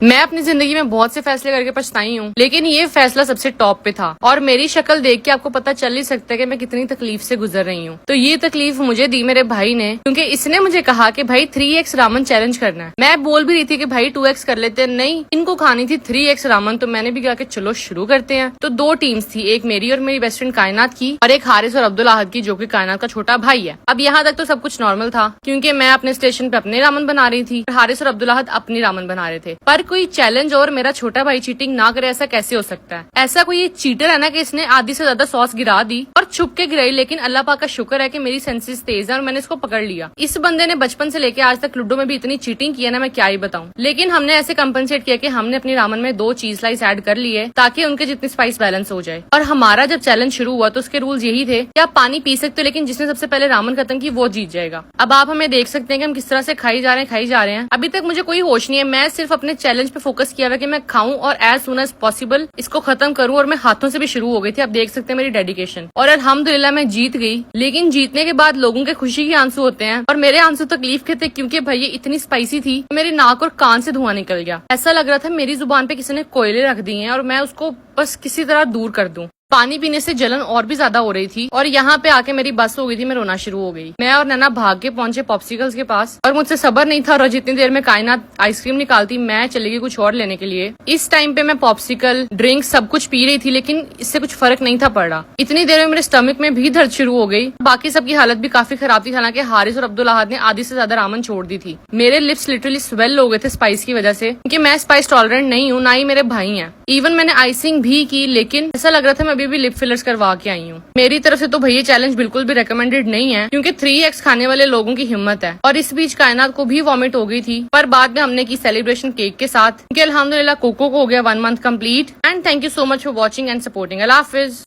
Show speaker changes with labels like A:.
A: मैं अपनी जिंदगी में बहुत से फैसले करके पछताई हूँ, लेकिन ये फैसला सबसे टॉप पे था और मेरी शक्ल देख के आपको पता चल ही सकता है कि मैं कितनी तकलीफ से गुजर रही हूँ। तो ये तकलीफ मुझे दी मेरे भाई ने, क्योंकि इसने मुझे कहा कि भाई 3x रामन चैलेंज करना है। मैं बोल भी रही थी कि भाई 2x कर लेते हैं, नहीं इनको खानी थी 3x रामन। तो मैंने भी कहा कि चलो शुरू करते हैं। तो दो टीम्स थी, एक मेरी और मेरी बेस्ट फ्रेंड कायनात की और एक हारिस और अब्दुल आहद की, जो कि कायनात का छोटा भाई है। अब यहाँ तक तो सब कुछ नॉर्मल था, क्योंकि मैं अपने स्टेशन पे अपने रामन बना रही थी, हारिस और अब्दुल आहद अपनी रामन बना रहे थे। पर कोई चैलेंज और मेरा छोटा भाई चीटिंग ना करे, ऐसा कैसे हो सकता है? ऐसा कोई ये चीटर है ना कि इसने आधी से ज्यादा सॉस गिरा दी और छुप के गिराई। लेकिन अल्लाह पाक का शुक्र है कि मेरी सेंसेस तेज है और मैंने इसको पकड़ लिया। इस बंदे ने बचपन से लेके आज तक लूडो में भी इतनी चीटिंग की है ना, मैं क्या ही बताऊं। लेकिन हमने ऐसे कंपनसेट किया कि हमने अपनी रामन में 2 चीज स्लाइस ऐड कर ली है, ताकि उनके जितनी स्पाइस बैलेंस हो जाए। और हमारा जब चैलेंज शुरू हुआ तो उसके रूल्स यही थे कि आप पानी पी सकते हो, लेकिन जिसने सबसे पहले रामन खत्म की वो जीत जाएगा। अब आप हमें देख सकते हैं कि हम किस तरह से खाई जा रहे हैं। अभी तक मुझे कोई होश नहीं है, मैं सिर्फ अपने चैलेंज पे फोकस किया हुआ कि मैं खाऊं और एज सुन एज पॉसिबल इसको खत्म करूं। और मैं हाथों से भी शुरू हो गई थी, आप देख सकते हैं मेरी डेडिकेशन। और अल्हम्दुलिल्लाह मैं जीत गई। लेकिन जीतने के बाद लोगों के खुशी के आंसू होते हैं और मेरे आंसू तकलीफ के थे, क्योंकि भाई ये इतनी स्पाइसी थी, मेरी नाक और कान से धुआं निकल गया। ऐसा लग रहा था मेरी जुबान पे किसी ने कोयले रख दिए हैं और मैं उसको बस किसी तरह दूर कर दूं। पानी पीने से जलन और भी ज्यादा हो रही थी और यहाँ पे आके मेरी बस हो गई थी, मैं रोना शुरू हो गई। मैं और नैना भाग के पहुंचे पॉप्सिकल्स के पास और मुझसे सब्र नहीं था। और जितनी देर में कायनात आइसक्रीम निकालती, मैं चली गई कुछ और लेने के लिए। इस टाइम पे मैं पॉप्सिकल ड्रिंक सब कुछ पी रही थी, लेकिन इससे कुछ फर्क नहीं था पड़ रहा। इतनी देर में मेरे स्टमक में भी दर्द शुरू हो गई। बाकी सबकी हालत भी काफी खराब थी, हालांकि हारिस और अब्दुल आहद ने आधी से ज्यादा रामन छोड़ दी थी। मेरे लिप्स लिटरली स्वेल हो गए थे स्पाइस की वजह से, क्योंकि मैं स्पाइस टॉलरेंट नहीं हूँ, ना ही मेरे भाई हैं। इवन मैंने आइसिंग भी की, लेकिन ऐसा लग रहा था मैं अभी भी लिप फिलर्स करवा के आई हूँ। मेरी तरफ से तो भैया चैलेंज बिल्कुल भी रिकमेंडेड नहीं है, क्योंकि 3x खाने वाले लोगों की हिम्मत है। और इस बीच कायनात को भी वॉमिट हो गई थी, पर बाद में हमने की सेलिब्रेशन केक के साथ, क्योंकि अल्हम्दुलिल्लाह कोको को हो गया 1 month complete. And thank you so much for watching and supporting. Allah Hafiz.